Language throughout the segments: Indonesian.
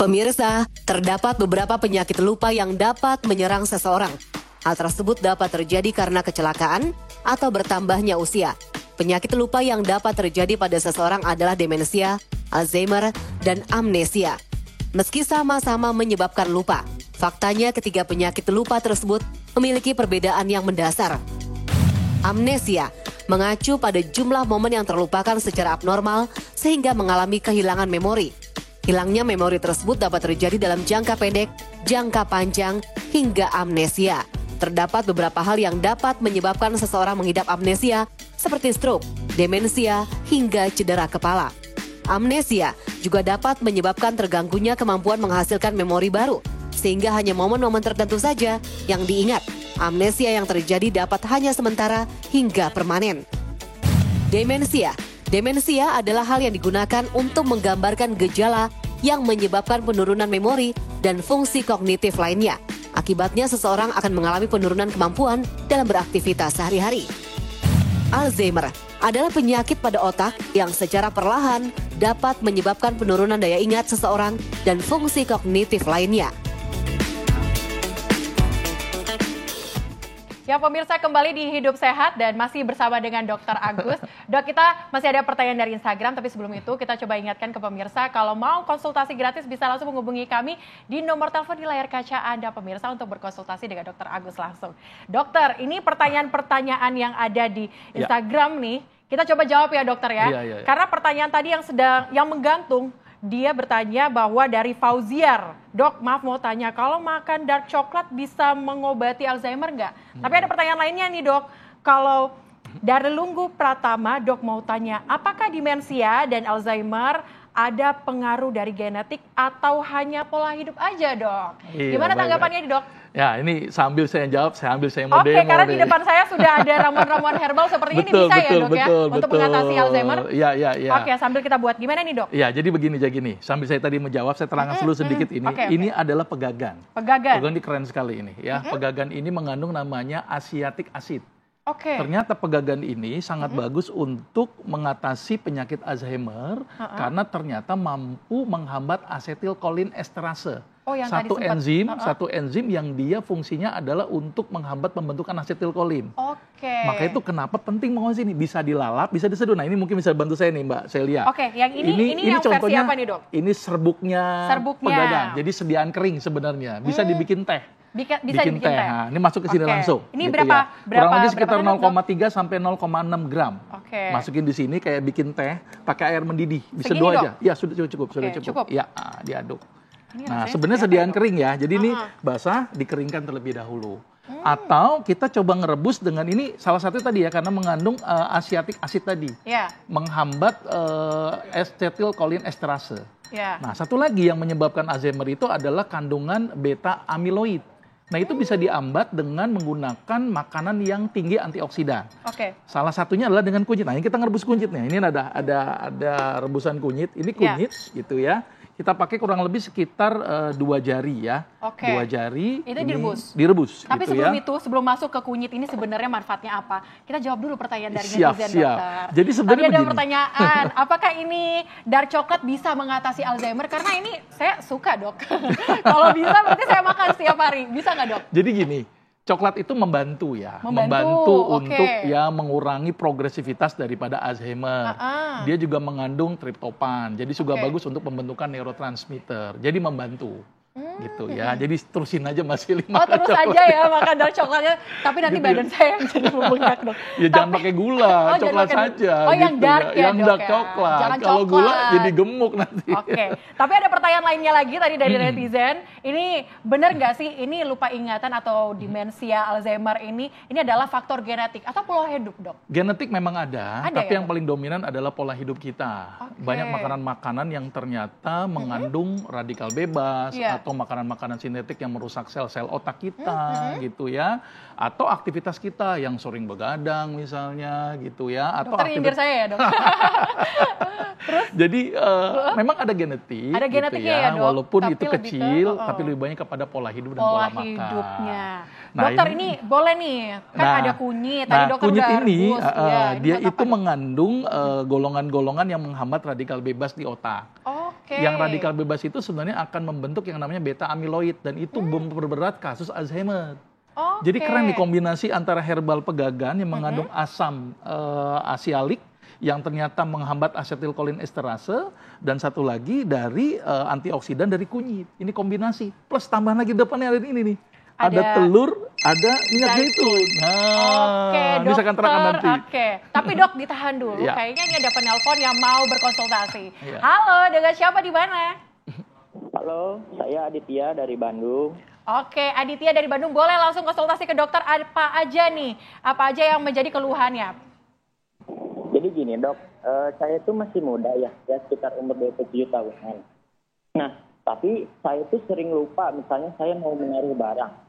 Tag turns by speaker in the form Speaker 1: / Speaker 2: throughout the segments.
Speaker 1: Pemirsa, terdapat beberapa penyakit lupa yang dapat menyerang seseorang. Hal tersebut dapat terjadi karena kecelakaan atau bertambahnya usia. Penyakit lupa yang dapat terjadi pada seseorang adalah demensia, Alzheimer, dan amnesia. Meski sama-sama menyebabkan lupa, faktanya ketiga penyakit lupa tersebut memiliki perbedaan yang mendasar. Amnesia mengacu pada jumlah momen yang terlupakan secara abnormal sehingga mengalami kehilangan memori. Hilangnya memori tersebut dapat terjadi dalam jangka pendek, jangka panjang, hingga amnesia. Terdapat beberapa hal yang dapat menyebabkan seseorang mengidap amnesia seperti stroke, demensia, hingga cedera kepala. Amnesia juga dapat menyebabkan terganggunya kemampuan menghasilkan memori baru, sehingga hanya momen-momen tertentu saja yang diingat. Amnesia yang terjadi dapat hanya sementara hingga permanen. Demensia adalah hal yang digunakan untuk menggambarkan gejala yang menyebabkan penurunan memori dan fungsi kognitif lainnya. Akibatnya seseorang akan mengalami penurunan kemampuan dalam beraktivitas sehari-hari. Alzheimer adalah penyakit pada otak yang secara perlahan dapat menyebabkan penurunan daya ingat seseorang dan fungsi kognitif lainnya.
Speaker 2: Ya pemirsa, kembali di Hidup Sehat dan masih bersama dengan Dr. Agus. Dok, kita masih ada pertanyaan dari Instagram, tapi sebelum itu kita coba ingatkan ke pemirsa kalau mau konsultasi gratis bisa langsung menghubungi kami di nomor telepon di layar kaca Anda pemirsa untuk berkonsultasi dengan Dr. Agus langsung. Dokter, ini pertanyaan-pertanyaan yang ada di Instagram nih, kita coba jawab ya dokter ya. Karena pertanyaan tadi yang menggantung, dia bertanya bahwa dari Fauziar, dok maaf mau tanya, kalau makan dark coklat bisa mengobati Alzheimer nggak? Tapi ada pertanyaan lainnya nih dok, kalau dari Lunggu Pratama, dok mau tanya, apakah demensia dan Alzheimer ada pengaruh dari genetik atau hanya pola hidup aja dok? Gimana tanggapannya nih dok?
Speaker 3: Ya ini sambil saya jawab, sambil saya mau demo.
Speaker 2: Oke, karena di depan saya sudah ada ramuan-ramuan herbal seperti ini bisa ya dok ya? Untuk mengatasi Alzheimer?
Speaker 3: Iya.
Speaker 2: Oke, sambil kita buat, gimana nih dok?
Speaker 3: Ya, jadi begini. Sambil saya tadi menjawab, saya terangkan dulu sedikit ini. Ini adalah pegagan. Pegagan ini keren sekali ini ya. Pegagan ini mengandung namanya asiatic acid. Ternyata pegagan ini sangat bagus untuk mengatasi penyakit Alzheimer karena ternyata mampu menghambat asetilkolin esterase. Satu enzim yang dia fungsinya adalah untuk menghambat pembentukan asetilkolin. Maka itu kenapa penting mengonsumsi ini, bisa dilalap, bisa diseduh. Nah, ini mungkin bisa bantu saya nih Mbak Celia.
Speaker 2: Yang ini yang versi apa nih, Dok?
Speaker 3: Ini serbuknya pegagan. Jadi sediaan kering sebenarnya, bisa dibikin teh.
Speaker 2: Bisa dibikin teh.
Speaker 3: Nah, ini masuk ke sini langsung.
Speaker 2: Ini
Speaker 3: gitu
Speaker 2: berapa?
Speaker 3: Kurang lebih sekitar 0,3 sampai 0,6 gram. Masukin di sini kayak bikin teh, pakai air mendidih. Diseduh aja. Ya, sudah cukup. Ya, diaduk. Nah, sebenarnya sediaan kering ya. Jadi ini basah, dikeringkan terlebih dahulu. Atau kita coba ngerebus dengan ini, salah satu tadi ya, karena mengandung asiatic acid tadi. Menghambat asetilkolin esterase. Nah, satu lagi yang menyebabkan Alzheimer itu adalah kandungan beta amyloid. Nah, itu bisa diambat dengan menggunakan makanan yang tinggi antioksidan. Salah satunya adalah dengan kunyit. Nah, ini kita ngerebus kunyitnya. Ini ada rebusan kunyit. Ini kunyit gitu ya. Kita pakai kurang lebih sekitar 2 jari ya. 2 jari.
Speaker 2: Itu
Speaker 3: direbus.
Speaker 2: Tapi
Speaker 3: gitu
Speaker 2: sebelum
Speaker 3: ya.
Speaker 2: itu, sebelum masuk ke kunyit ini sebenarnya manfaatnya apa? Kita jawab dulu pertanyaan dari netizen dokter.
Speaker 3: Jadi sebenarnya
Speaker 2: ada pertanyaan, apakah ini dark coklat bisa mengatasi Alzheimer? Karena ini saya suka dok. Kalau bisa berarti saya makan setiap hari. Bisa nggak dok?
Speaker 3: Jadi gini. Coklat itu membantu ya, untuk ya mengurangi progresivitas daripada Alzheimer. Dia juga mengandung triptopan, jadi juga bagus untuk pembentukan neurotransmitter. Jadi membantu. Gitu ya, jadi terusin aja masih 5
Speaker 2: terus aja ya makan dark coklatnya, tapi nanti gitu badan saya yang jadi membengkak dok.
Speaker 3: Ya jangan pakai gula, coklat saja.
Speaker 2: Yang dark ya,
Speaker 3: yang dark coklat. Kalau gula jadi gemuk nanti.
Speaker 2: Tapi ada pertanyaan lainnya lagi tadi dari netizen. Ini benar nggak sih ini lupa ingatan atau demensia Alzheimer ini adalah faktor genetik atau pola hidup dok?
Speaker 3: Genetik memang ada tapi yang paling dominan adalah pola hidup kita. Banyak makanan-makanan yang ternyata mengandung radikal bebas atau makanan-makanan sintetik yang merusak sel-sel otak kita gitu ya, atau aktivitas kita yang sering begadang misalnya gitu ya, atau
Speaker 2: dokter nyindir saya ya dok. Terus?
Speaker 3: Jadi memang ada genetik gitu ya, walaupun itu kecil tapi lebih banyak kepada pola hidup dan pola makan.
Speaker 2: Hidupnya. Nah, dokter ini boleh nih, kan ada kunyit. Tadi dokter
Speaker 3: kunyit
Speaker 2: udah
Speaker 3: ini
Speaker 2: rebus,
Speaker 3: dia itu mengandung golongan-golongan yang menghambat radikal bebas di otak. Yang radikal bebas itu sebenarnya akan membentuk yang namanya beta amiloid dan itu memperberat kasus Alzheimer. Jadi keren nih kombinasi antara herbal pegagan yang mengandung asam asialik yang ternyata menghambat asetilkolin esterase dan satu lagi dari antioksidan dari kunyit. Ini kombinasi. Plus tambahan lagi depannya ada ini nih. Ada telur, ada minyak zaitun. Nah,
Speaker 2: dokter,
Speaker 3: bisa kan terangkan nanti.
Speaker 2: Tapi dok ditahan dulu. Kayaknya ini ada penelpon yang mau berkonsultasi. Halo, dengan siapa di mana?
Speaker 4: Halo, saya Aditya dari Bandung.
Speaker 2: Oke, Aditya dari Bandung, boleh langsung konsultasi ke dokter apa aja nih? Apa aja yang menjadi keluhannya?
Speaker 4: Jadi gini dok, saya itu masih muda ya sekitar umur 27 tahunan. Nah, tapi saya itu sering lupa, misalnya saya mau menaruh barang.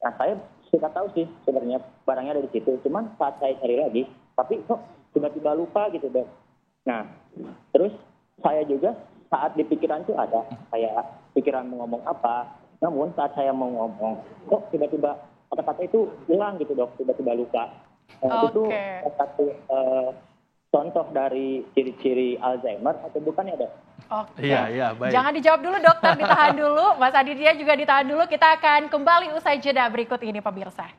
Speaker 4: Nah, saya suka tahu sih sebenarnya barangnya ada di situ. Cuman saat saya cari lagi, tapi kok tiba-tiba lupa gitu dok. Nah, terus saya juga saat di pikiran itu ada kayak pikiran mau ngomong apa. Namun saat saya mau ngomong, kok tiba-tiba kata-kata itu hilang gitu dok, tiba-tiba lupa. Itu satu contoh dari ciri-ciri Alzheimer atau bukan ya dok?
Speaker 3: Iya, baik.
Speaker 2: Jangan dijawab dulu dokter, ditahan dulu. Mas Aditya juga ditahan dulu. Kita akan kembali usai jeda berikut ini pemirsa.